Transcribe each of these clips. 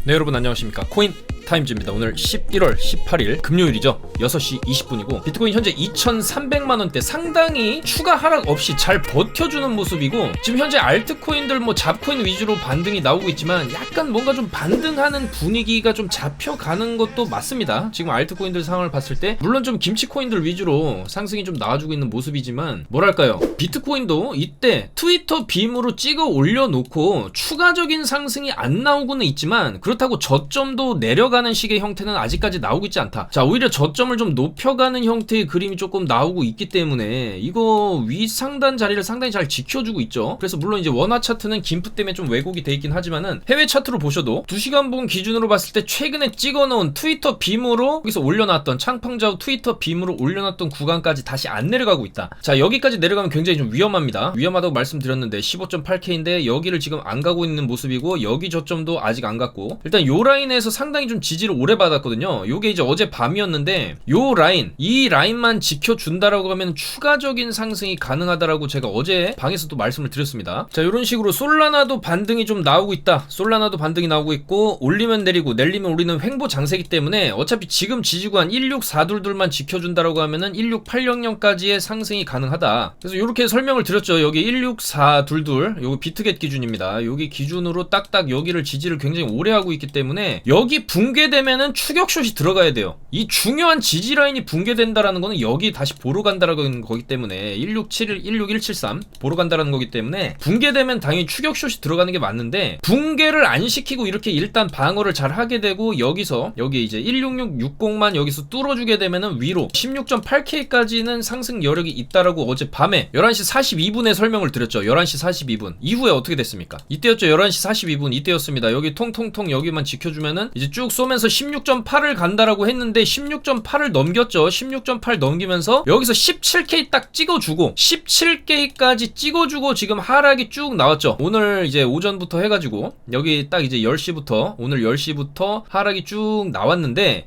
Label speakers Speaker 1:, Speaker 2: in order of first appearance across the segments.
Speaker 1: 네, 여러분 안녕하십니까. 코인 타임즈입니다. 오늘 11월 18일 금요일이죠. 6시 20분이고 비트코인 현재 2,300만원대 상당히 추가 하락 없이 잘 버텨주는 모습이고, 지금 현재 알트코인들 잡코인 위주로 반등이 나오고 있지만 약간 뭔가 좀 반등하는 분위기가 좀 잡혀가는 것도 맞습니다. 지금 알트코인들 상황을 봤을 때 물론 좀 김치코인들 위주로 상승이 좀 나와주고 있는 모습이지만, 뭐랄까요, 비트코인도 이때 트위터 빔으로 찍어 올려놓고 추가적인 상승이 안 나오고는 있지만 그렇다고 저점도 내려가는 식의 형태는 아직까지 나오고 있지 않다. 자, 오히려 저점을 좀 높여가는 형태의 그림이 조금 나오고 있기 때문에 이거 위상단 자리를 상당히 잘 지켜주고 있죠. 그래서 물론 이제 원화 차트는 김프 때문에 좀 왜곡이 돼 있긴 하지만은 해외 차트로 보셔도 2시간 봉 기준으로 봤을 때 최근에 찍어놓은 트위터 빔으로 여기서 올려놨던 창펑좌우 트위터 빔으로 올려놨던 구간까지 다시 안 내려가고 있다. 자, 여기까지 내려가면 굉장히 좀 위험합니다. 위험하다고 말씀드렸는데 15.8K인데 여기를 지금 안 가고 있는 모습이고, 여기 저점도 아직 안 갔고, 일단 요 라인에서 상당히 좀 지지를 오래 받았거든요. 요게 이제 어제 밤이었는데 요 라인, 이 라인만 지켜준다라고 하면 추가적인 상승이 가능하다라고 제가 어제 방에서도 말씀을 드렸습니다. 자, 요런 식으로 솔라나도 반등이 좀 나오고 있다. 솔라나도 반등이 나오고 있고, 올리면 내리고 내리면 올리는 횡보 장세기 때문에 어차피 지금 지지구간 16422만 지켜준다라고 하면은 16800까지의 상승이 가능하다. 그래서 요렇게 설명을 드렸죠. 여기 16422 요거 비트겟 기준입니다. 여기 기준으로 딱딱 여기를 지지를 굉장히 오래 하고 있기 때문에 여기 붕괴되면은 추격숏이 들어가야 돼요. 이 중요한 지지 라인이 붕괴된다라는 거는 여기 다시 보러 간다라는 거기 때문에 1671, 16173 보러 간다라는 거기 때문에 붕괴되면 당연히 추격숏이 들어가는 게 맞는데, 붕괴를 안 시키고 이렇게 일단 방어를 잘 하게 되고 여기서 여기 이제 16660만 여기서 뚫어주게 되면은 위로 16.8K까지는 상승 여력이 있다라고 어제 밤에 11시 42분에 설명을 드렸죠. 11시 42분 이후에 어떻게 됐습니까? 이때였죠. 11시 42분 이때였습니다. 여기 통통통 여기만 지켜주면은 이제 쭉 쏘면서 16.8을 간다라고 했는데 16.8을 넘겼죠. 16.8 넘기면서 여기서 17K 딱 찍어주고 17K까지 찍어주고 지금 하락이 쭉 나왔죠. 오늘 이제 오전부터 해가지고 여기 딱 이제 10시부터 오늘 10시부터 하락이 쭉 나왔는데,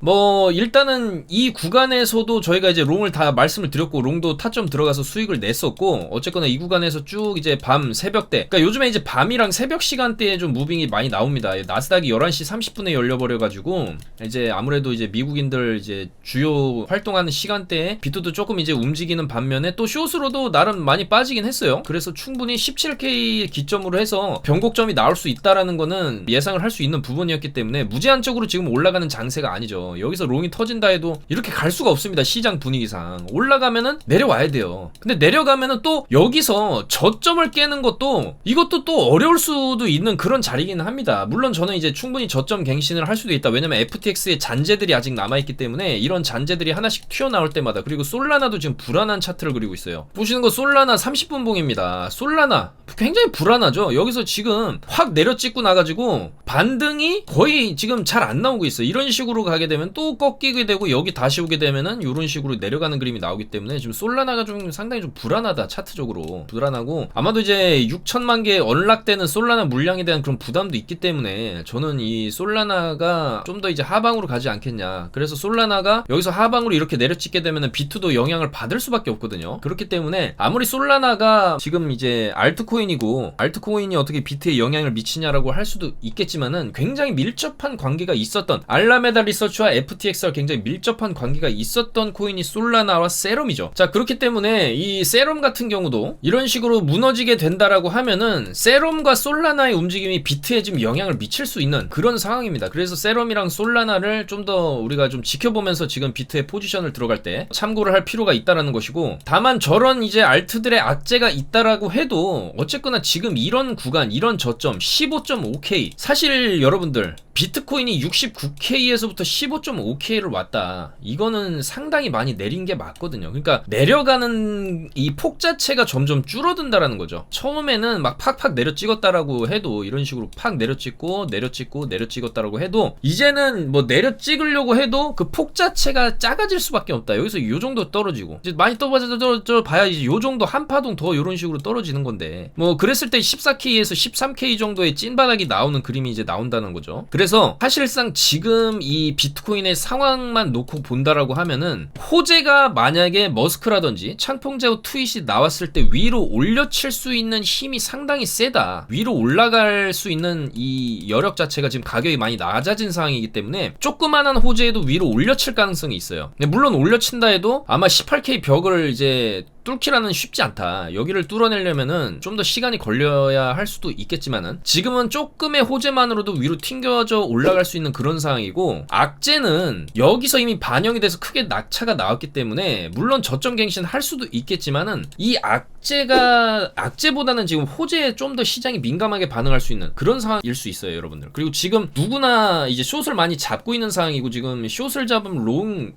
Speaker 1: 일단은 이 구간에서도 저희가 이제 롱을 다 말씀을 드렸고 롱도 타점 들어가서 수익을 냈었고, 어쨌거나 이 구간에서 쭉 이제 밤 새벽대, 그러니까 요즘에 이제 밤이랑 새벽 시간대에 좀 무빙이 많이 나옵니다. 나스닥이 11시 30분에 열려버려가지고 이제 아무래도 이제 미국인들 이제 주요 활동하는 시간대에 비트도 조금 이제 움직이는 반면에 또 숏으로도 나름 많이 빠지긴 했어요. 그래서 충분히 17K 기점으로 해서 변곡점이 나올 수 있다라는 거는 예상을 할 수 있는 부분이었기 때문에 무제한적으로 지금 올라가는 장세가 아니죠. 여기서 롱이 터진다 해도 이렇게 갈 수가 없습니다. 시장 분위기상 올라가면은 내려와야 돼요. 근데 내려가면은 또 여기서 저점을 깨는 것도 이것도 또 어려울 수도 있는 그런 자리긴 합니다. 물론 저는 이제 충분히 저점 갱신을 할 수도 있다. 왜냐면 FTX의 잔재들이 아직 남아있기 때문에 이런 잔재들이 하나씩 튀어나올 때마다. 그리고 솔라나도 지금 불안한 차트를 그리고 있어요. 보시는 거 솔라나 30분 봉입니다. 솔라나 굉장히 불안하죠. 여기서 지금 확 내려찍고 나가지고 반등이 거의 지금 잘 안 나오고 있어요. 이런 식으로 가게 되면 또 꺾이게 되고 여기 다시 오게 되면은 이런 식으로 내려가는 그림이 나오기 때문에 지금 솔라나가 좀 상당히 좀 불안하다. 차트적으로 불안하고, 아마도 이제 6천만 개 언락되는 솔라나 물량에 대한 그런 부담도 있기 때문에 저는 이 솔라나가 좀 더 이제 하방으로 가지 않겠냐. 그래서 솔라나가 여기서 하방으로 이렇게 내려찍게 되면은 비트도 영향을 받을 수밖에 없거든요. 그렇기 때문에 아무리 솔라나가 지금 이제 알트코인이고 알트코인이 어떻게 비트에 영향을 미치냐라고 할 수도 있겠지만은 굉장히 밀접한 관계가 있었던, 알라메다 리서치와 FTX와 굉장히 밀접한 관계가 있었던 코인이 솔라나와 세럼이죠. 자, 그렇기 때문에 이 세럼 같은 경우도 이런 식으로 무너지게 된다라고 하면은 세럼과 솔라나의 움직임이 비트에 지금 영향을 미칠 수 있는 그런 상황입니다. 그래서 세럼이랑 솔라나를 좀 더 우리가 좀 지켜보면서 지금 비트의 포지션을 들어갈 때 참고를 할 필요가 있다라는 것이고, 다만 저런 이제 알트들의 악재가 있다라고 해도 어쨌거나 지금 이런 구간, 이런 저점 15.5K, 사실 여러분들 비트코인이 69K에서부터 15.5K를 왔다. 이거는 상당히 많이 내린 게 맞거든요. 그러니까 내려가는 이 폭 자체가 점점 줄어든다라는 거죠. 처음에는 막 팍팍 내려 찍었다라고 해도, 이런 식으로 팍 내려 찍고 내려 찍고 내려 찍었다라고 해도 이제 이제는 뭐 내려 찍으려고 해도 그 폭 자체가 작아질 수밖에 없다. 여기서 요 정도 떨어지고 이제 많이 떨어져 봐야 이제 요 정도 한 파동 더 요런 식으로 떨어지는 건데 뭐 그랬을 때 14K에서 13K 정도의 찐바닥이 나오는 그림이 이제 나온다는 거죠. 그래서 사실상 지금 이 비트코인의 상황만 놓고 본다라고 하면은 호재가 만약에 머스크라든지 창펑제오 트윗이 나왔을 때 위로 올려칠 수 있는 힘이 상당히 세다. 위로 올라갈 수 있는 이 여력 자체가 지금 가격이 많이 낮아진 상황이기 때문에 조그만한 호재에도 위로 올려칠 가능성이 있어요. 근데 물론 올려친다 해도 아마 18K 벽을 이제 뚫기라는 쉽지 않다. 여기를 뚫어내려면은 좀 더 시간이 걸려야 할 수도 있겠지만은 지금은 조금의 호재만으로도 위로 튕겨져 올라갈 수 있는 그런 상황이고 악재는 여기서 이미 반영이 돼서 크게 낙차가 나왔기 때문에 물론 저점 갱신 할 수도 있겠지만은 이 악재보다는 지금 호재에 좀 더 시장이 민감하게 반응할 수 있는 그런 상황일 수 있어요, 여러분들. 그리고 지금 누구나 이제 숏을 많이 잡고 있는 상황이고 지금 숏을 잡으면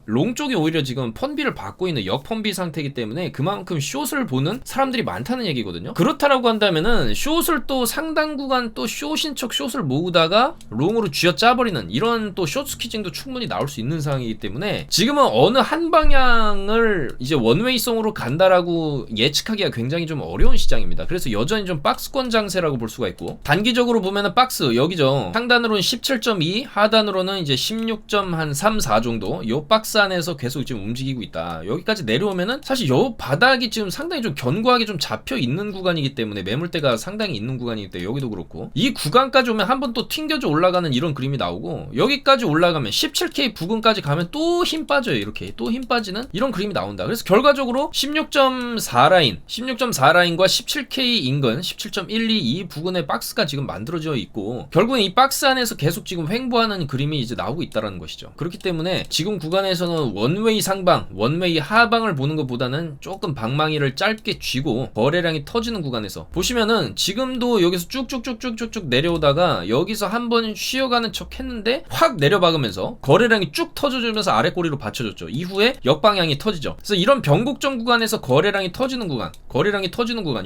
Speaker 1: 롱 쪽이 오히려 지금 펀비를 받고 있는 역펀비 상태이기 때문에 그만큼 숏을 보는 사람들이 많다는 얘기거든요. 그렇다라고 한다면은 숏을 또 상당 구간 또 숏인 척 숏을 모으다가 롱으로 쥐어짜버리는 이런 또 숏 스퀴징도 충분히 나올 수 있는 상황이기 때문에 지금은 어느 한 방향을 이제 원웨이성으로 간다라고 예측하기가 굉장히 좀 어려운 시장입니다. 그래서 여전히 좀 박스권 장세라고 볼 수가 있고 단기적으로 보면은 박스 여기죠. 상단으로는 17.2 하단으로는 이제 16.3, 4 정도 요 박스 안에서 계속 지금 움직이고 있다. 여기까지 내려오면은 사실 요 바닥이 지금 상당히 좀 견고하게 좀 잡혀 있는 구간이기 때문에 매물대가 상당히 있는 구간이기 때문에 여기도 그렇고 이 구간까지 오면 한번 또 튕겨져 올라가는 이런 그림이 나오고 여기까지 올라가면 17K 부근까지 가면 또 힘 빠져요. 이렇게 또 힘 빠지는 이런 그림이 나온다. 그래서 결과적으로 16.4라인과 17K 인근 17.12 이 부근의 박스가 지금 만들어져 있고 결국엔 이 박스 안에서 계속 지금 횡보하는 그림이 이제 나오고 있다는 것이죠. 그렇기 때문에 지금 구간에서는 원웨이 상방, 원웨이 하방을 보는 것보다는 조금 방망이를 짧게 쥐고 거래량이 터지는 구간에서 보시면은 지금도 여기서 쭉쭉쭉쭉쭉 내려오다가 여기서 한번 쉬어가는 척 했는데 확 내려박으면서 거래량이 쭉 터져주면서 아래 꼬리로 받쳐줬죠. 이후에 역방향이 터지죠. 그래서 이런 변곡점 구간에서 거래량이 터지는 구간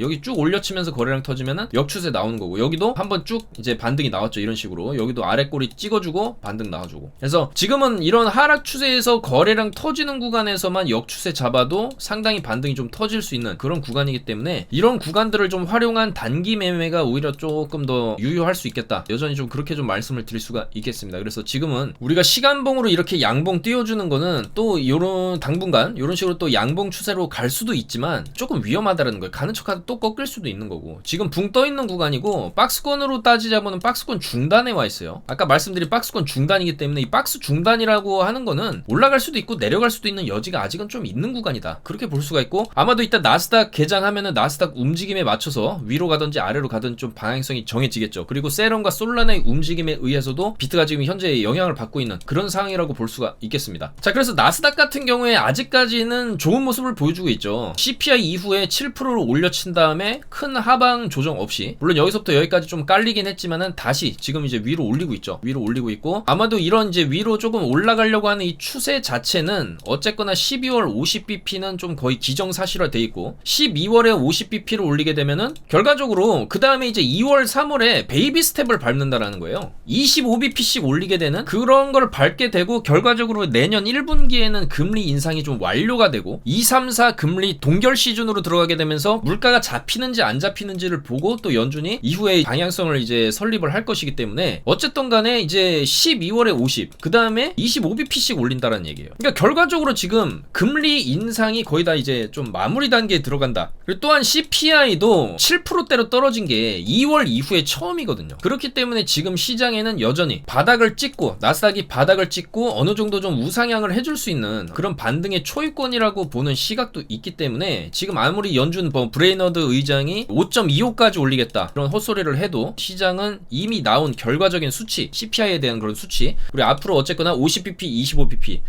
Speaker 1: 여기 쭉 올려치면서 거래량 터지면은 역추세 나오는 거고 여기도 한번 쭉 이제 반등이 나왔죠. 이런 식으로 여기도 아래 꼬리 찍어주고 반등 나와주고 그래서 지금은 이런 하락 추세에서 거래량 터지는 구간에서만 역추세 잡아도 상당히 반등이 좀 터질 수 있는 그런 구간이기 때문에 이런 구간들을 좀 활용한 단기 매매가 오히려 조금 더 유효할 수 있겠다. 여전히 좀 그렇게 좀 말씀을 드릴 수가 있겠습니다. 그래서 지금은 우리가 시간봉으로 이렇게 양봉 띄워주는 거는 또 요런 당분간 요런 식으로 또 양봉 추세로 갈 수도 있지만 조금 위험하다라는 거예요. 가는 척하다 또 꺾일 수도 있는 거고 지금 붕 떠 있는 구간이고 박스권으로 따지자면 박스권 중단에 와 있어요. 아까 말씀드린 박스권 중단이기 때문에 이 박스 중단이라고 하는 거는 올라갈 수도 있고 내려갈 수도 있는 여지가 아직은 좀 있는 구간이다. 그렇게 볼 수가 있고 아마도 이따 나스닥 개장하면은 나스닥 움직임에 맞춰서 위로 가든지 아래로 가든지 좀 방향성이 정해지겠죠. 그리고 세럼과 솔라나의 움직임에 의해서도 비트가 지금 현재 영향을 받고 있는 그런 상황이라고 볼 수가 있겠습니다. 자, 그래서 나스닥 같은 경우에 아직까지는 좋은 모습을 보여주고 있죠. CPI 이후에 7%를 올려친 다음에 큰 하방 조정 없이 물론 여기서부터 여기까지 좀 깔리긴 했지만은 다시 지금 이제 위로 올리고 있죠. 위로 올리고 있고 아마도 이런 이제 위로 조금 올라가려고 하는 이 추세 자체는 어쨌거나 12월 50bp는 좀 거의 기정사실화 돼 있고 12월에 50bp를 올리게 되면은 결과적으로 그 다음에 이제 2월 3월에 베이비 스텝을 밟는다라는 거예요. 25bp씩 올리게 되는 그런 걸 밟게 되고 결과적으로 내년 1분기에는 금리 인상이 좀 완료가 되고 2, 3, 4 금리 동결 시즌으로 들어가게 되면서 물가가 잡히는지 안 잡히는지를 보고 또 연준이 이후에 방향성을 이제 설립을 할 것이기 때문에 어쨌든 간에 이제 12월에 50, 그 다음에 25bp씩 올린다라는 얘기예요. 그러니까 결과적으로 지금 금리 인상이 거의 다 이제 좀 마무리 단계에 들어간다. 그리고 또한 CPI도 7%대로 떨어진 게 2월 이후에 처음이거든요. 그렇기 때문에 지금 시장에는 여전히 바닥을 찍고 나스닥이 바닥을 찍고 어느 정도 좀 우상향을 해줄 수 있는 그런 반등의 초유권이라고 보는 시각도 있기 때문에 지금 아무리 연준 브레이너드 의장이 5.25까지 올리겠다 그런 헛소리를 해도 시장은 이미 나온 결과적인 수치 CPI에 대한 그런 수치 그리고 앞으로 어쨌거나 50bp, 25bp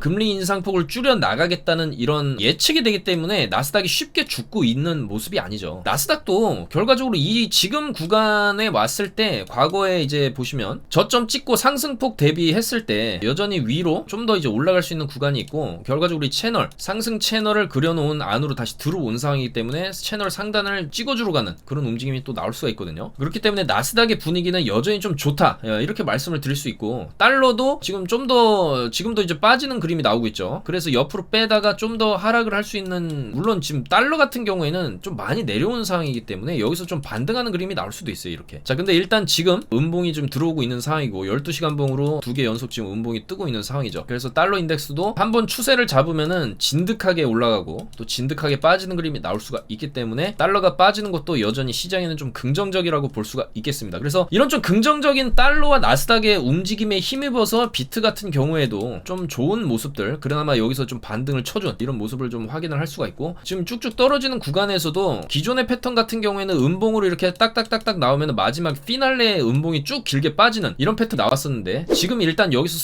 Speaker 1: 금리 인상폭을 줄여 나가겠다는 이런 예측이 되기 때문에 나스닥이 쉽게 죽고 있는 모습이 아니죠. 나스닥도 결과적으로 이 지금 구간에 왔을 때 과거에 이제 보시면 저점 찍고 상승폭 대비했을 때 여전히 위로 좀 더 이제 올라갈 수 있는 구간이 있고, 결과적으로 이 채널 상승 채널을 그려놓은 안으로 다시 들어온 상황이기 때문에 채널 상단을 찍어주러 가는 그런 움직임이 또 나올 수가 있거든요. 그렇기 때문에 나스닥의 분위기는 여전히 좀 좋다, 이렇게 말씀을 드릴 수 있고, 달러도 지금 좀 더 지금도 이제 빠지는 그림이 나오고 있죠. 그래서 옆으로 빼다가 좀 더 하락을 할 수 있는, 물론 지금 달러 같은 경우에는 좀 많이 내려오는 상황이기 때문에 여기서 좀 반등하는 그림이 나올 수도 있어요. 이렇게. 자, 근데 일단 지금 음봉이 좀 들어오고 있는 상황이고 12시간 봉으로 2개 연속 지금 음봉이 뜨고 있는 상황이죠. 그래서 달러 인덱스도 한번 추세를 잡으면은 진득하게 올라가고 또 진득하게 빠지는 그림이 나올 수가 있기 때문에 달러가 빠지는 것도 여전히 시장에는 좀 긍정적이라고 볼 수가 있겠습니다. 그래서 이런 좀 긍정적인 달러와 나스닥의 움직임에 힘입어서 비트 같은 경우에도 좀 좋은 모습들, 그나마 여기서 좀 반등을 쳐준 이런 모습을 좀 확인을 할 수가 있고, 지금 쭉쭉 떨어지는 구간에서도 기존의 패턴 같은 경우에는 음봉으로 이렇게 딱딱딱딱 나오면 마지막 피날레 음봉이 쭉 길게 빠지는 이런 패턴 나왔었는데, 지금 일단 여기서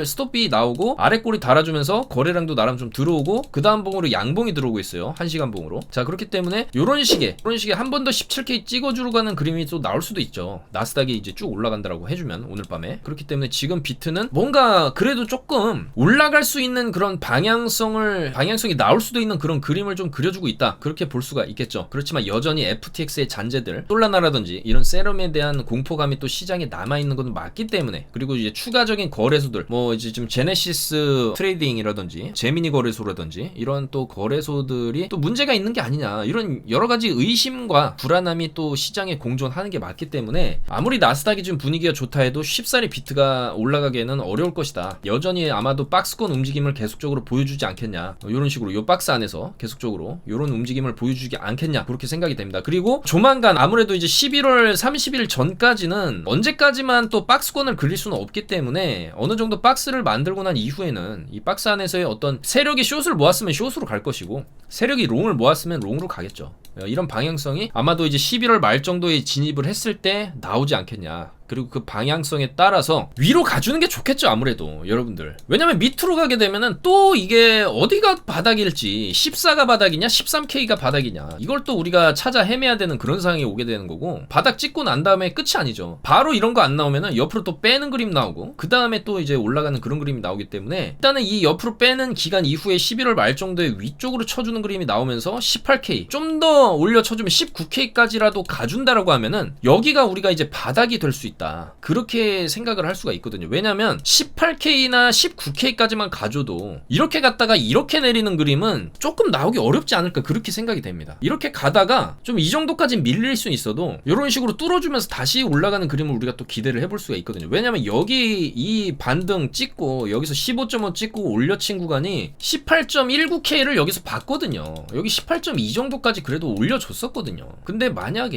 Speaker 1: 스톱이 나오고 아래꼬리 달아주면서 거래량도 나름 좀 들어오고 그 다음 봉으로 양봉이 들어오고 있어요. 1시간 봉으로. 자, 그렇기 때문에 이런 식의 한 번 더 17K 찍어주러 가는 그림이 또 나올 수도 있죠. 나스닥이 이제 쭉 올라간다라고 해주면 오늘 밤에. 그렇기 때문에 지금 비트는 뭔가 그래도 조금 올라갈 수 있는 그런 방향성이 나올 수도 있는 그런 그림을 좀 그려주고 있다, 그렇게 볼 수가 있겠죠. 그렇지만 여전히 FTX의 잔재들, 솔라나라든지 이런 세럼에 대한 공포감이 또 시장에 남아있는 건 맞기 때문에, 그리고 이제 추가적인 거래소들, 뭐 이제 지금 제네시스 트레이딩이라든지 제미니 거래소라든지 이런 또 거래소들이 또 문제가 있는 게 아니냐, 이런 여러 가지 의심과 불안함이 또 시장에 공존하는 게 맞기 때문에, 아무리 나스닥이 지금 분위기가 좋다 해도 쉽사리 비트가 올라가기에는 어려울 것이다. 여전히 아마도 박스권 움직임을 계속적으로 보여주지 않겠냐, 이런 식으로 이 박스 안에서 계속적으로 이런 움직임을 보여주지 않겠냐, 그렇게 생각이 됩니다. 그리고 조만간 아무래도 이제 11월 30일 전까지는 언제까지만 또 박스권을 그릴 수는 없기 때문에 어느 정도 박스를 만들고 난 이후에는 이 박스 안에서의 어떤 세력이 숏을 모았으면 숏으로 갈 것이고, 세력이 롱을 모았으면 롱으로 가겠죠. 이런 방향성이 아마도 이제 11월 말 정도에 진입을 했을 때 나오지 않겠냐. 그리고 그 방향성에 따라서 위로 가주는 게 좋겠죠, 아무래도 여러분들. 왜냐면 밑으로 가게 되면은 또 이게 어디가 바닥일지, 14가 바닥이냐 13K가 바닥이냐, 이걸 또 우리가 찾아 헤매야 되는 그런 상황이 오게 되는 거고, 바닥 찍고 난 다음에 끝이 아니죠. 바로 이런 거 안 나오면은 옆으로 또 빼는 그림 나오고 그 다음에 또 이제 올라가는 그런 그림이 나오기 때문에, 일단은 이 옆으로 빼는 기간 이후에 11월 말 정도에 위쪽으로 쳐주는 그림이 나오면서 18K 좀 더 올려 쳐주면 19K까지라도 가준다라고 하면은 여기가 우리가 이제 바닥이 될 수 있다, 그렇게 생각을 할 수가 있거든요. 왜냐면 18K나 19K까지만 가줘도 이렇게 갔다가 이렇게 내리는 그림은 조금 나오기 어렵지 않을까, 그렇게 생각이 됩니다. 이렇게 가다가 좀 이 정도까지 밀릴 수 있어도 이런 식으로 뚫어주면서 다시 올라가는 그림을 우리가 또 기대를 해볼 수가 있거든요. 왜냐면 여기 이 반등 찍고 여기서 15.5 찍고 올려친 구간이 18.19K를 여기서 봤거든요. 여기 18.2 정도까지 그래도 올려줬었거든요. 근데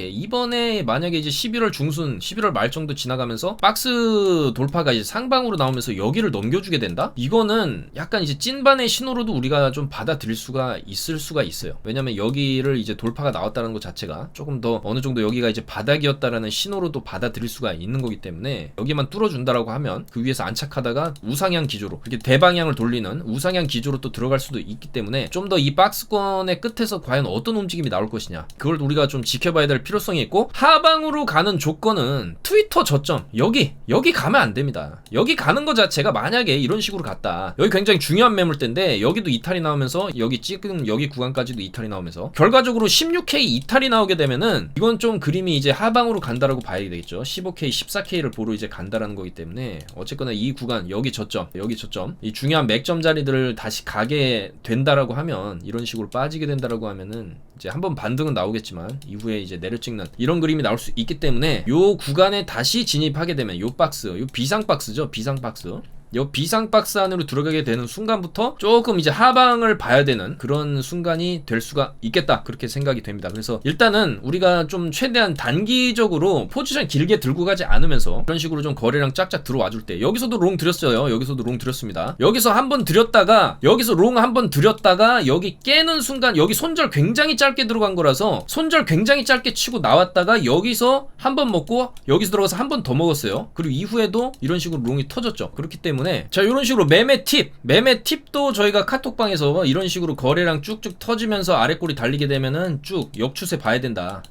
Speaker 1: 이번에 만약에 이제 11월 중순 11월 말 정도 지나가면서 박스 돌파가 이제 상방으로 나오면서 여기를 넘겨주게 된다? 이거는 약간 이제 찐반의 신호로도 우리가 좀 받아들일 수가 있어요. 왜냐면 여기를 이제 돌파가 나왔다는 것 자체가 조금 더 어느 정도 여기가 이제 바닥이었다라는 신호로도 받아들일 수가 있는 거기 때문에, 여기만 뚫어준다라고 하면 그 위에서 안착하다가 우상향 기조로 이렇게 대방향을 돌리는 우상향 기조로 또 들어갈 수도 있기 때문에, 좀 더 이 박스권의 끝에서 과연 어떤 움직임이 나올 것이냐, 그걸 우리가 좀 지켜봐야 될 필요성이 있고, 하방으로 가는 조건은 트위터 저점 여기 가면 안 됩니다. 여기 가는 거 자체가 만약에 이런 식으로 갔다, 여기 굉장히 중요한 매물대인데 여기도 이탈이 나오면서 여기 찍은 여기 구간까지도 이탈이 나오면서 결과적으로 16K 이탈이 나오게 되면은 이건 좀 그림이 이제 하방으로 간다라고 봐야 되겠죠. 15K 14K를 보러 이제 간다라는 거기 때문에, 어쨌거나 이 구간 여기 저점 이 중요한 맥점 자리들을 다시 가게 된다라고 하면, 이런 식으로 빠지게 된다라고 하면은 이제 한번 반등은 나오겠지만 이후에 이제 내려찍는 이런 그림이 나올 수 있기 때문에, 요 구간에 다시 진입하게 되면 요 박스, 요 비상박스죠. 비상박스. 요 비상박스 안으로 들어가게 되는 순간부터 조금 이제 하방을 봐야 되는 그런 순간이 될 수가 있겠다, 그렇게 생각이 됩니다. 그래서 일단은 우리가 좀 최대한 단기적으로 포지션 길게 들고 가지 않으면서 이런 식으로 좀 거래량 쫙쫙 들어와 줄 때, 여기서도 롱 들였어요. 여기서도 롱 들였습니다. 여기서 한번 들였다가 여기서 롱 한번 들였다가 여기 깨는 순간, 여기 손절 굉장히 짧게 들어간 거라서 손절 굉장히 짧게 치고 나왔다가 여기서 한번 먹고 여기서 들어가서 한 번 더 먹었어요. 그리고 이후에도 이런 식으로 롱이 터졌죠. 그렇기 때문에 때문에 자 이런 식으로 매매 팁도 저희가 카톡방에서 이런 식으로 거래량 쭉쭉 터지면서 아래꼬리 달리게 되면은 쭉 역추세 봐야 된다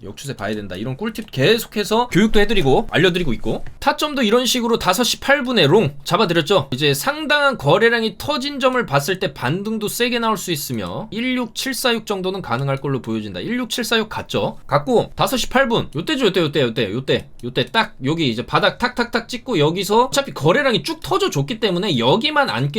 Speaker 1: 이런 꿀팁 계속해서 교육도 해드리고 알려드리고 있고, 타점도 이런 식으로 5시 8분에 롱 잡아드렸죠. 이제 상당한 거래량이 터진 점을 봤을 때 반등도 세게 나올 수 있으며 16746 정도는 가능할 걸로 보여진다. 16746 갔죠. 갔고 5시 8분 요때죠. 요때 딱 여기 이제 바닥 탁탁탁 찍고 여기서 어차피 거래량이 쭉 터져 줬기 때문에 여기만 안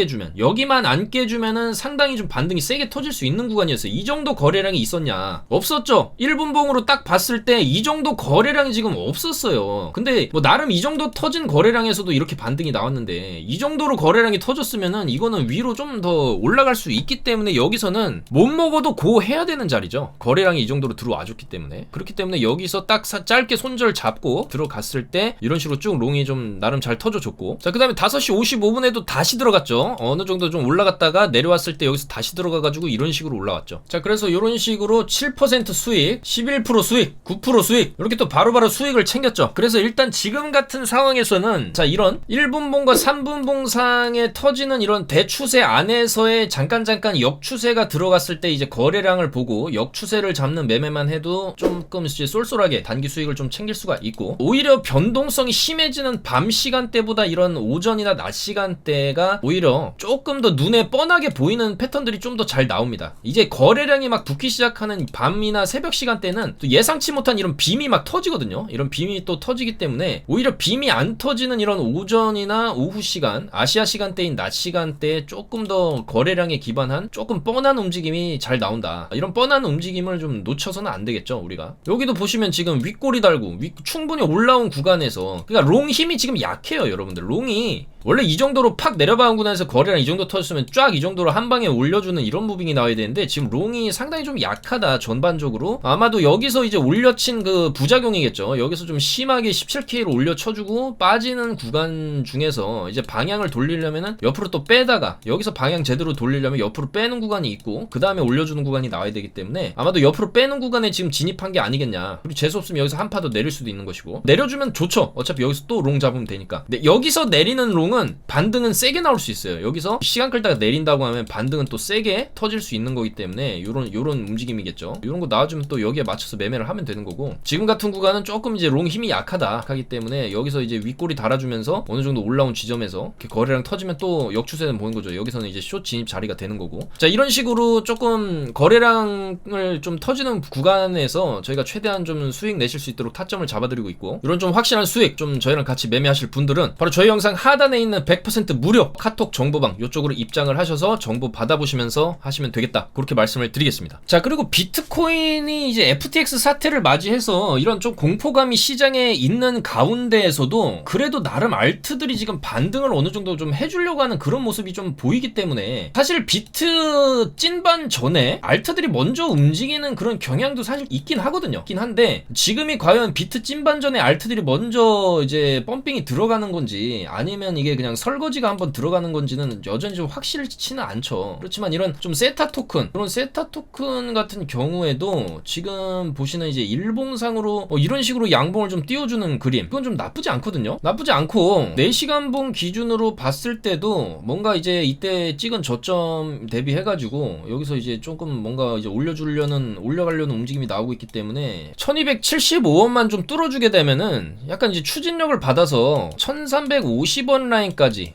Speaker 1: 깨주면은 상당히 좀 반등이 세게 터질 수 있는 구간이었어요. 이 정도 거래량이 있었냐? 없었죠. 1분봉으로 딱 봤을 때 이 정도 거래량이 지금 없었어요. 근데 뭐 나름 이 정도 터진 거래량에서도 이렇게 반등이 나왔는데, 이 정도로 거래량이 터졌으면은 이거는 위로 좀 더 올라갈 수 있기 때문에 여기서는 못 먹어도 고 해야 되는 자리죠. 거래량이 이 정도로 들어와 줬기 때문에. 그렇기 때문에 여기서 딱 짧게 손절 잡고 들어갔을 때 이런 식으로 쭉 롱이 좀 나름 잘 터져줬고, 자 그 다음에 5시 55분에도 다시 들어갔죠. 어느 정도 좀 올라갔다가 내려왔을 때 여기서 다시 들어가가지고 이런 식으로 올라왔죠. 자 그래서 이런 식으로 7% 수익, 11% 수익, 9% 수익, 이렇게 또 바로바로 수익을 챙겼죠. 그래서 일단 지금 같은 상황에서는 자 이런 1분봉과 3분봉상에 터지는 이런 대추세 안에서의 잠깐 역추세가 들어갔을 때 이제 거래량을 보고 역추세를 잡는 매매만 해도 조금 이제 쏠쏠하게 단기 수익을 좀 챙길 수가 있고, 오히려 변동성이 심해지는 밤 시간대보다 이런 오전이나 낮 시간대가 오히려 조금 더 눈에 뻔하게 보이는 패턴들이 좀 더 잘 나옵니다. 이제 거래량이 막 붙기 시작하는 밤이나 새벽 시간대는 또 예상치 못한 이런 빔이 막 터지거든요. 이런 빔이 또 터지기 때문에 오히려 빔이 안 터지는 이런 오전이나 오후 시간, 아시아 시간대인 낮 시간대에 조금 더 거래량에 기반한 조금 뻔한 움직임이 잘 나온다. 이런 뻔한 움직임을 좀 놓쳐서는 안 되겠죠, 우리가. 여기도 보시면 지금 윗꼬리 달고 충분히 올라온 구간에서, 그러니까 롱 힘이 지금 약해요, 여러분들. 롱이 원래 이 정도로 팍 내려가는 구간에서 거래량 이 정도 터졌으면 쫙 이 정도로 한 방에 올려주는 이런 무빙이 나와야 되는데, 지금 롱이 상당히 좀 약하다, 전반적으로. 아마도 여기서 이제 올려친 그 부작용이겠죠. 여기서 좀 심하게 17K로 올려쳐주고 빠지는 구간 중에서 이제 방향을 돌리려면은 옆으로 또 빼다가 여기서 방향 제대로 돌리려면 옆으로 빼는 구간이 있고 그 다음에 올려주는 구간이 나와야 되기 때문에 아마도 옆으로 빼는 구간에 지금 진입한 게 아니겠냐. 그리고 재수없으면 여기서 한 파 더 내릴 수도 있는 것이고, 내려주면 좋죠. 어차피 여기서 또 롱 잡으면 되니까. 근데 여기서 내리는 롱은 반등은 세게 나올 수 있어요. 여기서 시간 끌다가 내린다고 하면 반등은 또 세게 터질 수 있는 거기 때문에 요런 움직임이겠죠. 요런 거 나와주면 또 여기에 맞춰서 매매를 하면 되는 거고, 지금 같은 구간은 조금 이제 롱 힘이 약하다 하기 때문에 여기서 이제 윗꼬리 달아주면서 어느 정도 올라온 지점에서 이렇게 거래량 터지면 또 역추세는 보는 거죠. 여기서는 이제 숏 진입 자리가 되는 거고, 자 이런 식으로 조금 거래량을 좀 터지는 구간에서 저희가 최대한 좀 수익 내실 수 있도록 타점을 잡아드리고 있고, 이런 좀 확실한 수익 좀 저희랑 같이 매매하실 분들은 바로 저희 영상 하단에 있는 100% 무료 카톡 정보방 요쪽으로 입장을 하셔서 정보 받아보시면서 하시면 되겠다, 그렇게 말씀을 드리겠습니다. 자 그리고 비트코인이 이제 FTX 사태를 맞이해서 이런 좀 공포감이 시장에 있는 가운데에서도 그래도 나름 알트들이 지금 반등을 어느 정도 좀 해주려고 하는 그런 모습이 좀 보이기 때문에, 사실 비트 찐반 전에 알트들이 먼저 움직이는 그런 경향도 사실 있긴 하거든요. 있긴 한데 지금이 과연 비트 찐반 전에 알트들이 먼저 이제 펌핑이 들어가는 건지 아니면 이게 그냥 설거지가 한번 들어가는 건지는 여전히 좀 확실치는 않죠. 그렇지만 이런 좀 세타 토큰, 그런 세타 토큰 같은 경우에도 지금 보시는 이제 일봉상으로 이런 식으로 양봉을 좀 띄워주는 그림, 이건 좀 나쁘지 않거든요. 나쁘지 않고 4시간봉 기준으로 봤을 때도 뭔가 이제 이때 찍은 저점 대비해가지고 여기서 이제 조금 뭔가 이제 올려가려는 움직임이 나오고 있기 때문에 1275원만 좀 뚫어주게 되면은 약간 이제 추진력을 받아서 1350원 라인까지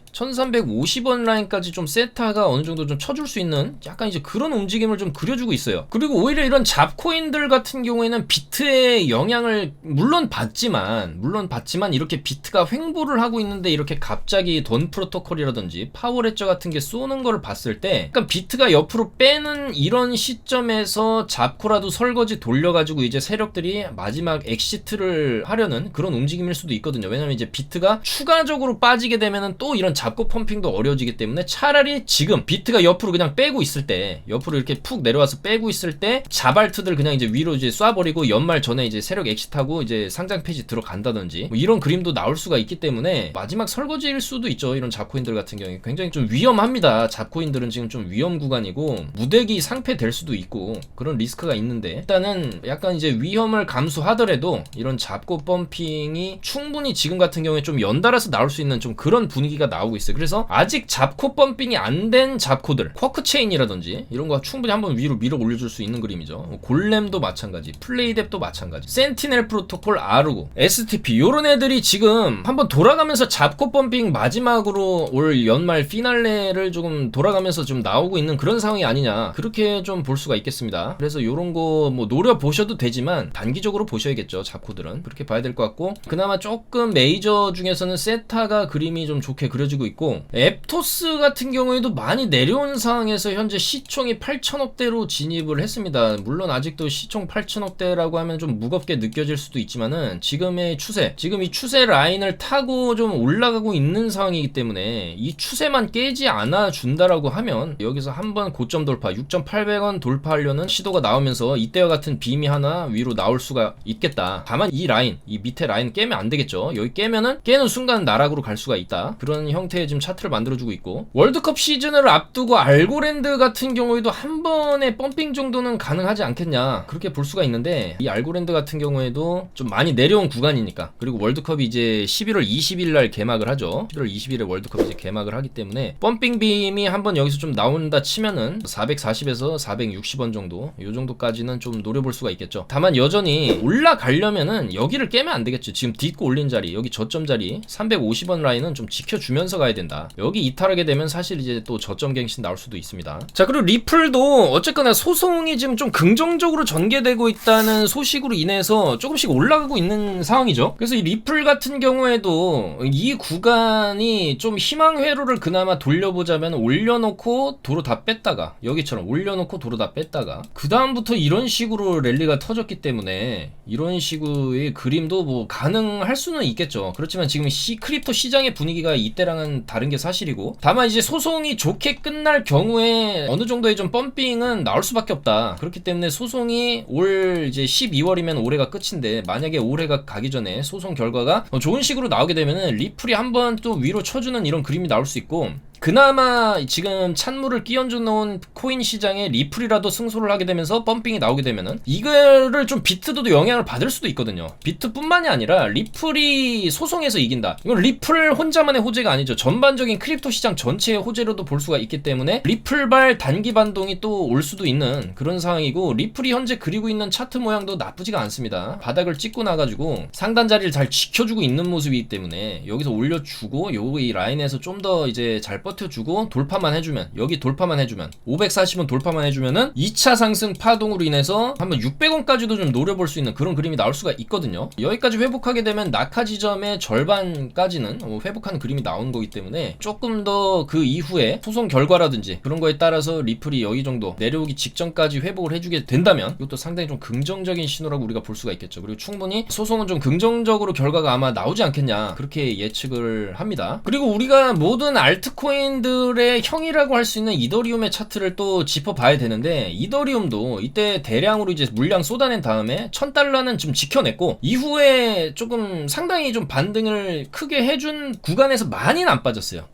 Speaker 1: 좀 세타가 어느 정도 좀 쳐줄 수 있는 약간 이제 그런 움직임을 좀 그려주고 있어요. 그리고 오히려 이런 잡코인들 같은 경우에는 비트의 영향을 물론 받지만 이렇게 비트가 횡보를 하고 있는데 이렇게 갑자기 돈 프로토콜이라든지 파워레저 같은 게 쏘는 거를 봤을 때 약간 비트가 옆으로 빼는 이런 시점에서 잡코라도 설거지 돌려가지고 이제 세력들이 마지막 엑시트를 하려는 그런 움직임일 수도 있거든요. 왜냐면 이제 비트가 추가적으로 빠지게 되면은 또 이런 잡고 펌핑도 어려워지기 때문에 차라리 지금 비트가 옆으로 그냥 빼고 있을 때, 옆으로 이렇게 푹 내려와서 빼고 있을 때 자발트들 그냥 이제 위로 이제 쏴버리고 연말 전에 이제 세력 엑시트하고 이제 상장 페이지 들어간다든지 뭐 이런 그림도 나올 수가 있기 때문에 마지막 설거지일 수도 있죠. 이런 잡코인들 같은 경우에 굉장히 좀 위험합니다. 잡코인들은 지금 좀 위험 구간이고 무대기 상패될 수도 있고 그런 리스크가 있는데, 일단은 약간 이제 위험을 감수하더라도 이런 잡고 펌핑이 충분히 지금 같은 경우에 좀 연달아서 나올 수 있는 좀 그런 분위기가 얘기가 나오고 있어요. 그래서 아직 잡코 펌핑이 안 된 잡코들, 쿼크 체인이라든지 이런 거 충분히 한번 위로 밀어 올려줄 수 있는 그림이죠. 골렘도 마찬가지, 플레이뎁도 마찬가지, 센티넬 프로토콜, 아르고, STP 요런 애들이 지금 한번 돌아가면서 잡코 펌핑 마지막으로 올 연말 피날레를 조금 돌아가면서 좀 나오고 있는 그런 상황이 아니냐, 그렇게 좀 볼 수가 있겠습니다. 그래서 요런 거 뭐 노려보셔도 되지만 단기적으로 보셔야겠죠. 잡코들은 그렇게 봐야 될 것 같고, 그나마 조금 메이저 중에서는 세타가 그림이 좀 좋게 그려지고 있고, 앱토스 같은 경우에도 많이 내려온 상황에서 현재 시총이 8천억대로 진입을 했습니다. 물론 아직도 시총 8천억대라고 하면 좀 무겁게 느껴질 수도 있지만은 지금의 추세, 지금 이 추세 라인을 타고 좀 올라가고 있는 상황이기 때문에 이 추세만 깨지 않아 준다라고 하면 여기서 한번 고점 돌파 6,800원 돌파하려는 시도가 나오면서 이때와 같은 빔이 하나 위로 나올 수가 있겠다. 다만 이 라인, 이 밑에 라인 깨면 안 되겠죠. 여기 깨면은 깨는 순간 나락으로 갈 수가 있다. 그런 형태의 지금 차트를 만들어주고 있고, 월드컵 시즌을 앞두고 알고랜드 같은 경우에도 한 번의 펌핑 정도는 가능하지 않겠냐, 그렇게 볼 수가 있는데, 이 알고랜드 같은 경우에도 좀 많이 내려온 구간이니까, 그리고 월드컵이 이제 11월 20일 날 개막을 하죠. 11월 20일에 월드컵이 이제 개막을 하기 때문에 펌핑 빔이 한번 여기서 좀 나온다 치면은 440에서 460원 정도, 요 정도까지는 좀 노려볼 수가 있겠죠. 다만 여전히 올라가려면은 여기를 깨면 안 되겠죠. 지금 딛고 올린 자리, 여기 저점 자리 350원 라인은 좀 지켜주면서 가야 된다. 여기 이탈하게 되면 사실 이제 또 저점 갱신 나올 수도 있습니다. 자, 그리고 리플도 어쨌거나 소송이 지금 좀 긍정적으로 전개되고 있다는 소식으로 인해서 조금씩 올라가고 있는 상황이죠. 그래서 이 리플 같은 경우에도 이 구간이 좀 희망 회로를 그나마 돌려보자면 올려놓고 도로 다 뺐다가, 여기처럼 올려놓고 도로 다 뺐다가 그 다음부터 이런 식으로 랠리가 터졌기 때문에 이런 식의 그림도 뭐 가능할 수는 있겠죠. 그렇지만 지금 크립토 시장의 분위기가 이때랑은 다른 게 사실이고, 다만 이제 소송이 좋게 끝날 경우에 어느 정도의 좀 펌핑은 나올 수밖에 없다. 그렇기 때문에 소송이 올 이제 12월이면 올해가 끝인데, 만약에 올해가 가기 전에 소송 결과가 좋은 식으로 나오게 되면은 리플이 한번 또 위로 쳐주는 이런 그림이 나올 수 있고, 그나마 지금 찬물을 끼얹어 놓은 코인 시장에 리플이라도 승소를 하게 되면서 펌핑이 나오게 되면은 이거를 좀 비트도 영향을 받을 수도 있거든요. 비트뿐만이 아니라 리플이 소송에서 이긴다, 이건 리플 혼자만의 호재가 아니죠. 전반적인 크립토 시장 전체의 호재로도 볼 수가 있기 때문에 리플발 단기 반동이 또 올 수도 있는 그런 상황이고, 리플이 현재 그리고 있는 차트 모양도 나쁘지가 않습니다. 바닥을 찍고 나가지고 상단 자리를 잘 지켜주고 있는 모습이기 때문에 여기서 올려주고 여기 라인에서 좀 더 이제 잘 버텨주고 돌파만 해주면, 여기 돌파만 해주면 540원 돌파만 해주면은 2차 상승 파동으로 인해서 한번 600원까지도 좀 노려볼 수 있는 그런 그림이 나올 수가 있거든요. 여기까지 회복하게 되면 낙하 지점의 절반까지는 회복하는 그림이 나오는 거기 때문에 조금 더 그 이후에 소송 결과라든지 그런 거에 따라서 리플이 여기 정도 내려오기 직전까지 회복을 해주게 된다면 이것도 상당히 좀 긍정적인 신호라고 우리가 볼 수가 있겠죠. 그리고 충분히 소송은 좀 긍정적으로 결과가 아마 나오지 않겠냐, 그렇게 예측을 합니다. 그리고 우리가 모든 알트코인들의 형이라고 할 수 있는 이더리움의 차트를 또 짚어봐야 되는데, 이더리움도 이때 대량으로 이제 물량 쏟아낸 다음에 1000달러는 좀 지켜냈고, 이후에 조금 상당히 좀 반등을 크게 해준 구간에서 많이는 안 빠졌어요.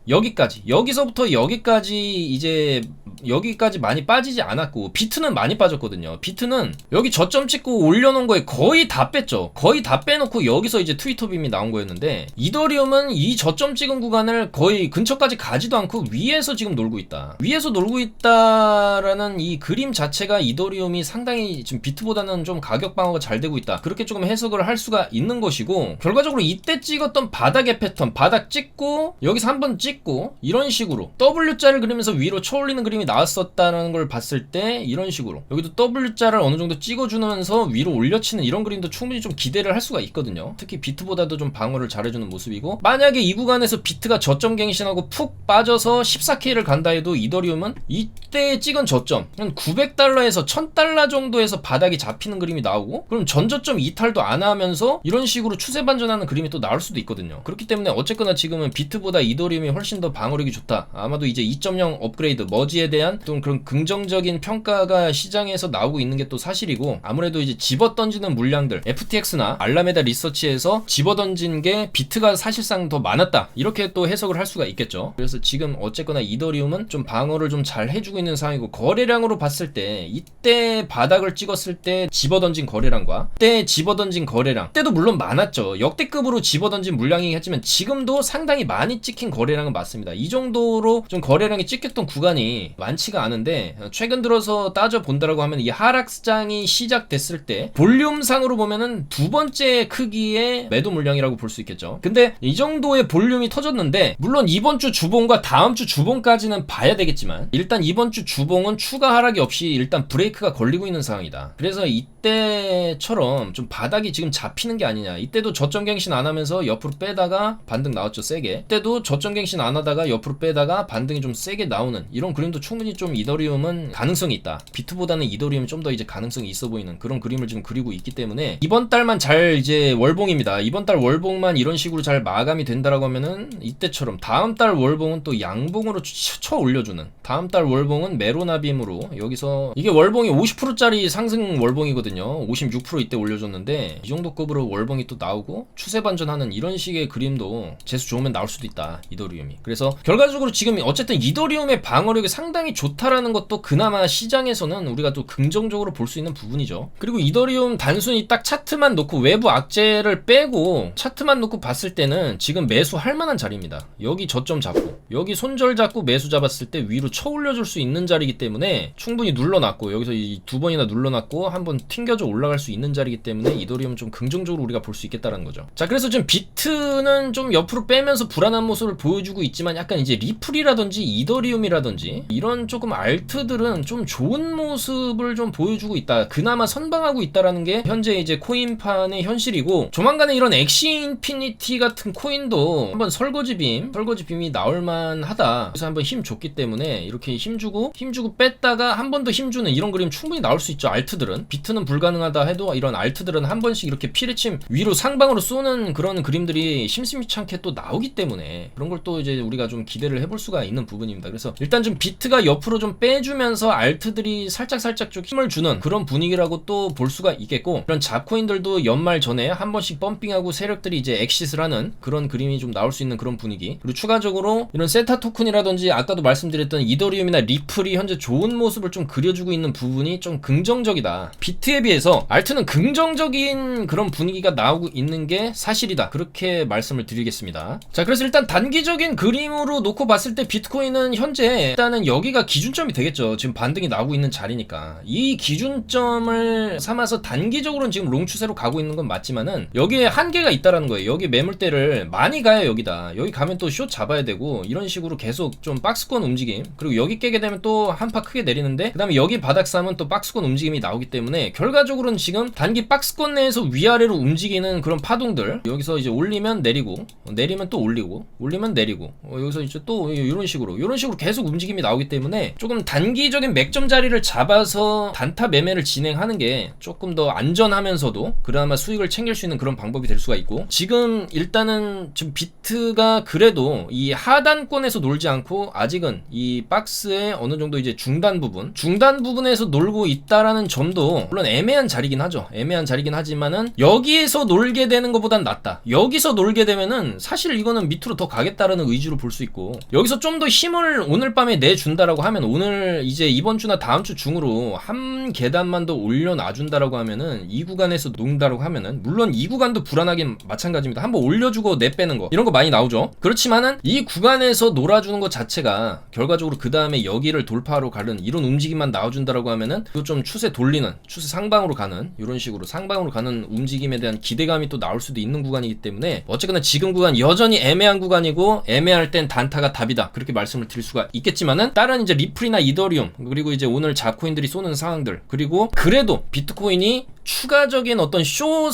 Speaker 1: 여기서부터 여기까지 이제 여기까지 많이 빠지지 않았고, 비트는 많이 빠졌거든요. 비트는 여기 저점 찍고 올려놓은 거에 거의 다 뺐죠. 거의 다 빼놓고 여기서 이제 트위터빔이 나온 거였는데, 이더리움은 이 저점 찍은 구간을 거의 근처까지 가지도 않고 위에서 지금 놀고 있다. 위에서 놀고 있다라는 이 그림 자체가 이더리움이 상당히 지금 비트보다는 좀 가격 방어가 잘 되고 있다, 그렇게 조금 해석을 할 수가 있는 것이고, 결과적으로 이때 찍었던 바닥의 패턴, 바닥 찍고 여기서 한번 찍고 이런 식으로 W자를 그리면서 위로 쳐올리는 그림이 나왔었다는 걸 봤을 때, 이런 식으로 여기도 W자를 어느 정도 찍어주면서 위로 올려치는 이런 그림도 충분히 좀 기대를 할 수가 있거든요. 특히 비트보다도 좀 방어를 잘해주는 모습이고, 만약에 이 구간에서 비트가 저점 갱신하고 푹 빠져서 14K를 간다 해도 이더리움은 이때 찍은 저점 한 900달러에서 1000달러 정도에서 바닥이 잡히는 그림이 나오고, 그럼 전저점 이탈도 안 하면서 이런 식으로 추세 반전하는 그림이 또 나올 수도 있거든요. 그렇기 때문에 어쨌거나 지금은 비트보다 이더리움이 훨씬 더 방어력이 좋다. 아마도 이제 2.0 업그레이드 머지에 대해 대한 또 그런 긍정적인 평가가 시장에서 나오고 있는 게 또 사실이고, 아무래도 이제 집어던지는 물량들, FTX나 알라메다 리서치에서 집어던진 게 비트가 사실상 더 많았다, 이렇게 또 해석을 할 수가 있겠죠. 그래서 지금 어쨌거나 이더리움은 좀 방어를 좀 잘 해주고 있는 상황이고, 거래량으로 봤을 때 이때 바닥을 찍었을 때 집어던진 거래량과 이때 집어던진 거래량, 때도 물론 많았죠. 역대급으로 집어던진 물량이긴 했지만 지금도 상당히 많이 찍힌 거래량은 맞습니다. 이 정도로 좀 거래량이 찍혔던 구간이 많지가 않은데, 최근 들어서 따져본다라고 하면 이 하락장이 시작됐을 때 볼륨상으로 보면은 두 번째 크기의 매도 물량이라고 볼 수 있겠죠. 근데 이 정도의 볼륨이 터졌는데, 물론 이번 주 주봉과 다음 주 주봉까지는 봐야 되겠지만, 일단 이번 주 주봉은 추가 하락이 없이 일단 브레이크가 걸리고 있는 상황이다. 그래서 이때처럼 좀 바닥이 지금 잡히는 게 아니냐. 이때도 저점 갱신 안 하면서 옆으로 빼다가 반등 나왔죠, 세게. 이때도 저점 갱신 안 하다가 옆으로 빼다가 반등이 좀 세게 나오는 이런 그림도 충분히 좀 이더리움은 가능성이 있다. 비트보다는 이더리움이 좀 더 이제 가능성이 있어 보이는 그런 그림을 지금 그리고 있기 때문에, 이번 달만 잘 이제 월봉입니다. 이번 달 월봉만 이런 식으로 잘 마감이 된다라고 하면은 이때처럼 다음 달 월봉은 또 양봉으로 쳐 올려주는, 다음 달 월봉은 메로나빔으로, 여기서 이게 월봉이 50%짜리 상승 월봉이거든요. 56% 이때 올려줬는데 이 정도 급으로 월봉이 또 나오고 추세 반전하는 이런 식의 그림도 재수 좋으면 나올 수도 있다, 이더리움이. 그래서 결과적으로 지금 어쨌든 이더리움의 방어력이 상당히 좋다라는 것도 그나마 시장에서는 우리가 또 긍정적으로 볼 수 있는 부분이죠. 그리고 이더리움 단순히 딱 차트만 놓고 외부 악재를 빼고 차트만 놓고 봤을 때는 지금 매수할 만한 자리입니다. 여기 저점 잡고 여기 손절 잡고 매수 잡았을 때 위로 쳐 올려줄 수 있는 자리이기 때문에 충분히 눌러놨고, 여기서 이 두 번이나 눌러놨고 한번 튕겨져 올라갈 수 있는 자리이기 때문에 이더리움은 좀 긍정적으로 우리가 볼 수 있겠다라는 거죠. 자, 그래서 지금 비트는 좀 옆으로 빼면서 불안한 모습을 보여주고 있지만, 약간 이제 리플이라든지 이더리움이라든지 이런 조금 알트들은 좀 좋은 모습을 좀 보여주고 있다, 그나마 선방하고 있다라는 게 현재 이제 코인판의 현실이고, 조만간에 이런 엑시 인피니티 같은 코인도 한번 설거지 빔이 나올만 하다. 그래서 한번 힘 줬기 때문에 이렇게 힘주고 뺐다가 한 번 더 힘주는 이런 그림 충분히 나올 수 있죠. 알트들은, 비트는 불가능하다 해도 이런 알트들은 한 번씩 이렇게 피레침 위로 상방으로 쏘는 그런 그림들이 심심치 않게 또 나오기 때문에 그런 걸 또 이제 우리가 좀 기대를 해볼 수가 있는 부분입니다. 그래서 일단 좀 비트가 옆으로 좀 빼주면서 알트들이 살짝 좀 힘을 주는 그런 분위기라고 또 볼 수가 있겠고, 이런 잡코인들도 연말 전에 한 번씩 펌핑하고 세력들이 이제 엑시스를 하는 그런 그림이 좀 나올 수 있는 그런 분위기. 그리고 추가적으로 이런 세타 토큰이라든지 아까도 말씀드렸던 이더리움이나 리플이 현재 좋은 모습을 좀 그려주고 있는 부분이 좀 긍정적이다. 비트에 비해서 알트는 긍정적인 그런 분위기가 나오고 있는 게 사실이다, 그렇게 말씀을 드리겠습니다. 자, 그래서 일단 단기적인 그림으로 놓고 봤을 때 비트코인은 현재 일단은 여기가 기준점이 되겠죠. 지금 반등이 나오고 있는 자리니까 이 기준점을 삼아서 단기적으로는 지금 롱 추세로 가고 있는 건 맞지만은 여기에 한계가 있다라는 거예요. 여기 매물대를 많이 가야 여기다. 여기 가면 또 숏 잡아야 되고, 이런 식으로 계속 좀 박스권 움직임, 그리고 여기 깨게 되면 또 한파 크게 내리는데, 그 다음에 여기 바닥 싸면 또 박스권 움직임이 나오기 때문에 결과적으로는 지금 단기 박스권 내에서 위아래로 움직이는 그런 파동들, 여기서 이제 올리면 내리고 내리면 또 올리고 올리면 내리고, 여기서 이제 또 이런 식으로 계속 움직임이 나오기 때문에 조금 단기적인 맥점 자리를 잡아서 단타 매매를 진행하는 게 조금 더 안전하면서도 그나마 수익을 챙길 수 있는 그런 방법이 될 수가 있고, 지금 일단은 지금 비트가 그래도 이 하단권에서 놀지 않고 아직은 이 박스의 어느 정도 이제 중단 부분에서 놀고 있다라는 점도 물론 애매한 자리긴 하죠. 애매한 자리긴 하지만은 여기에서 놀게 되는 것보단 낫다. 여기서 놀게 되면은 사실 이거는 밑으로 더 가겠다라는 의지로 볼 수 있고, 여기서 좀 더 힘을 오늘 밤에 내준다라고 하면, 오늘 이제 이번 주나 다음 주 중으로 한 계단만 더 올려놔준다라고 하면은, 이 구간에서 논다라고 하면은, 물론 이 구간도 불안하긴 마찬가지입니다. 한번 올려주고 내빼는 거 이런 거 많이 나오죠. 그렇지만은 이 구간에서 놀아주는 것 자체가 결과적으로 그 다음에 여기를 돌파하러 가는 이런 움직임만 나와준다라고 하면은 또 좀 추세 돌리는, 추세 상방으로 가는, 이런 식으로 상방으로 가는 움직임에 대한 기대감이 또 나올 수도 있는 구간이기 때문에, 어쨌거나 지금 구간 여전히 애매한 구간이고, 애매할 땐 단타가 답이다, 그렇게 말씀을 드릴 수가 있겠지만은, 다른 이제 리플이나 이더리움, 그리고 이제 오늘 잡코인들이 쏘는 상황들, 그리고 그래도 비트코인이 추가적인 어떤 숏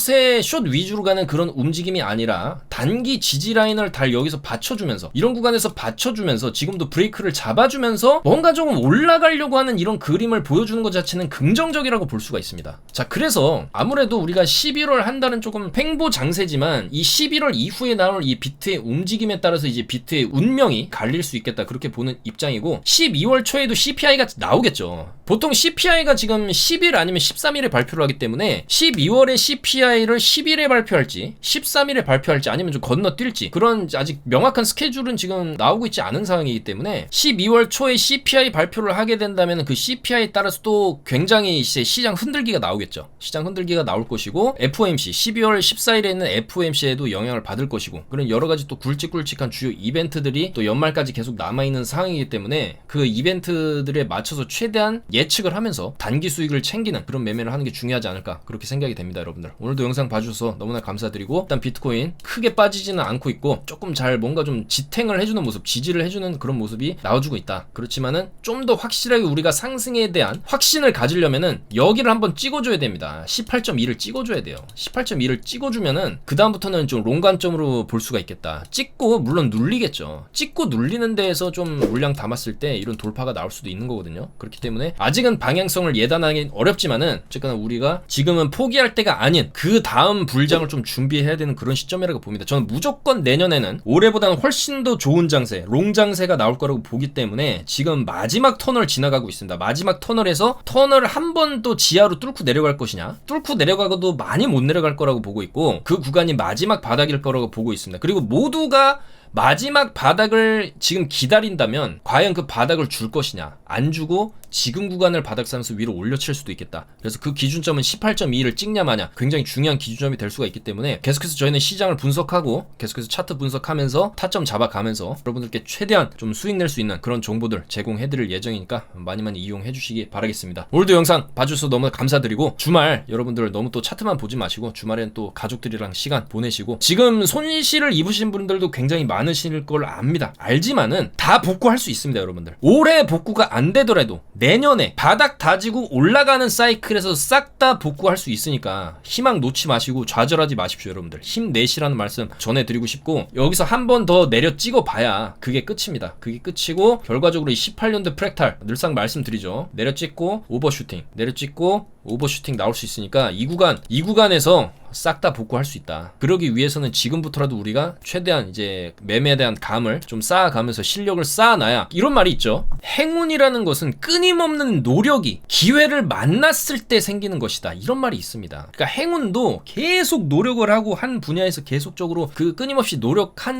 Speaker 1: 위주로 가는 그런 움직임이 아니라 단기 지지 라인을 달 여기서 받쳐주면서, 이런 구간에서 받쳐주면서 지금도 브레이크를 잡아주면서 뭔가 조금 올라가려고 하는 이런 그림을 보여주는 것 자체는 긍정적이라고 볼 수가 있습니다. 자, 그래서 아무래도 우리가 11월 한 달은 조금 횡보장세지만, 이 11월 이후에 나올 이 비트의 움직임에 따라서 이제 비트의 운명이 갈릴 수 있겠다, 그렇게 보는 입장이고, 12월 초에도 CPI가 나오겠죠. 보통 CPI가 지금 10일 아니면 13일에 발표를 하기 때문에 12월에 CPI를 10일에 발표할지 13일에 발표할지 아니면 좀 건너뛸지 그런 아직 명확한 스케줄은 지금 나오고 있지 않은 상황이기 때문에 12월 초에 CPI 발표를 하게 된다면 그 CPI에 따라서 또 굉장히 이제 시장 흔들기가 나오겠죠. 시장 흔들기가 나올 것이고 FOMC 12월 14일에 있는 FOMC에도 영향을 받을 것이고 그런 여러 가지 또 굵직굵직한 주요 이벤트들이 또 연말까지 계속 남아있는 상황이기 때문에 그 이벤트들에 맞춰서 최대한 예측을 하면서 단기 수익을 챙기는 그런 매매를 하는 게 중요하지 않을까 그렇게 생각이 됩니다. 여러분들 오늘도 영상 봐주셔서 너무나 감사드리고 일단 비트코인 크게 빠지지는 않고 있고 조금 잘 뭔가 좀 지탱을 해주는 모습 지지를 해주는 그런 모습이 나와주고 있다. 그렇지만은 좀 더 확실하게 우리가 상승에 대한 확신을 가지려면은 여기를 한번 찍어줘야 됩니다. 18.2를 찍어줘야 돼요. 18.2를 찍어주면은 그 다음부터는 좀 롱관점으로 볼 수가 있겠다. 찍고 물론 눌리겠죠. 찍고 눌리는 데에서 좀 물량 담았을 때 이런 돌파가 나올 수도 있는 거거든요. 그렇기 때문에 아직은 방향성을 예단하기 어렵지만은 어쨌거나 우리가 지금은 포기할 때가 아닌 그 다음 불장을 좀 준비해야 되는 그런 시점이라고 봅니다. 저는 무조건 내년에는 올해보다는 훨씬 더 좋은 장세, 롱 장세가 나올 거라고 보기 때문에 지금 마지막 터널 지나가고 있습니다. 마지막 터널에서 터널을 한 번 또 지하로 뚫고 내려갈 것이냐, 뚫고 내려가고도 많이 못 내려갈 거라고 보고 있고 그 구간이 마지막 바닥일 거라고 보고 있습니다. 그리고 모두가 마지막 바닥을 지금 기다린다면 과연 그 바닥을 줄 것이냐, 안 주고 지금 구간을 바닥 삼면서 위로 올려칠 수도 있겠다. 그래서 그 기준점은 18.2를 찍냐 마냐 굉장히 중요한 기준점이 될 수가 있기 때문에 계속해서 저희는 시장을 분석하고 계속해서 차트 분석하면서 타점 잡아가면서 여러분들께 최대한 좀 수익 낼 수 있는 그런 정보들 제공해드릴 예정이니까 많이 이용해 주시기 바라겠습니다. 오늘도 영상 봐주셔서 너무 감사드리고 주말 여러분들 너무 또 차트만 보지 마시고 주말엔 또 가족들이랑 시간 보내시고 지금 손실을 입으신 분들도 굉장히 많으실 걸 압니다. 알지만은 다 복구할 수 있습니다. 여러분들 올해 복구가 안 되더라도 내년에 바닥 다지고 올라가는 사이클에서 싹 다 복구할 수 있으니까 희망 놓지 마시고 좌절하지 마십시오. 여러분들 힘내시라는 말씀 전해드리고 싶고 여기서 한 번 더 내려 찍어 봐야 그게 끝입니다. 그게 끝이고 결과적으로 이 18년도 프랙탈 늘상 말씀드리죠. 내려 찍고 오버슈팅 내려 찍고 오버슈팅 나올 수 있으니까 이 구간에서 싹 다 복구할 수 있다. 그러기 위해서는 지금부터라도 우리가 최대한 이제 매매에 대한 감을 좀 쌓아가면서 실력을 쌓아놔야 이런 말이 있죠. 행운이라는 것은 끊임없는 노력이 기회를 만났을 때 생기는 것이다. 이런 말이 있습니다. 그러니까 행운도 계속 노력을 하고 한 분야에서 계속적으로 그 끊임없이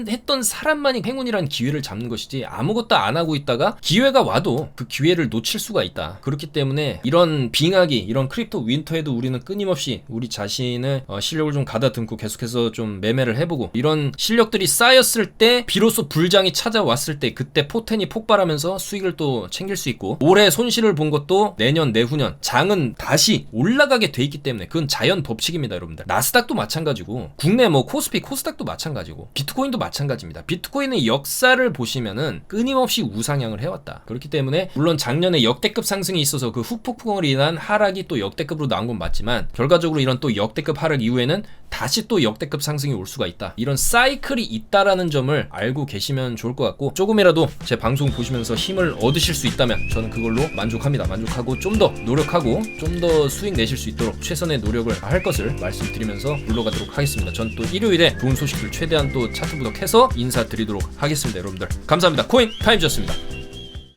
Speaker 1: 했던 사람만이 행운이라는 기회를 잡는 것이지 아무것도 안 하고 있다가 기회가 와도 그 기회를 놓칠 수가 있다. 그렇기 때문에 이런 빙하기 이런 크립토 윈터에도 우리는 끊임없이 우리 자신을 실력을 좀 가다듬고 계속해서 좀 매매를 해보고 이런 실력들이 쌓였을 때 비로소 불장이 찾아왔을 때 그때 포텐이 폭발하면서 수익을 또 챙길 수 있고 올해 손실을 본 것도 내년 내후년 장은 다시 올라가게 돼 있기 때문에 그건 자연 법칙입니다. 여러분들 나스닥도 마찬가지고 국내 뭐 코스피 코스닥도 마찬가지고 비트코인도 마찬가지입니다. 비트코인의 역사를 보시면은 끊임없이 우상향을 해왔다. 그렇기 때문에 물론 작년에 역대급 상승이 있어서 그 훅폭풍으로 인한 하락이 또 역대급으로 나온 건 맞지만 결과적으로 이런 또 역대급 하락 이후에는 다시 또 역대급 상승이 올 수가 있다. 이런 사이클이 있다라는 점을 알고 계시면 좋을 것 같고 조금이라도 제 방송 보시면서 힘을 얻으실 수 있다면 저는 그걸로 만족합니다. 만족하고 좀 더 노력하고 좀 더 수익 내실 수 있도록 최선의 노력을 할 것을 말씀드리면서 물러가도록 하겠습니다. 전 또 일요일에 좋은 소식들 최대한 또 차트 분석해서 인사드리도록 하겠습니다. 여러분들 감사합니다. 코인 타임즈였습니다.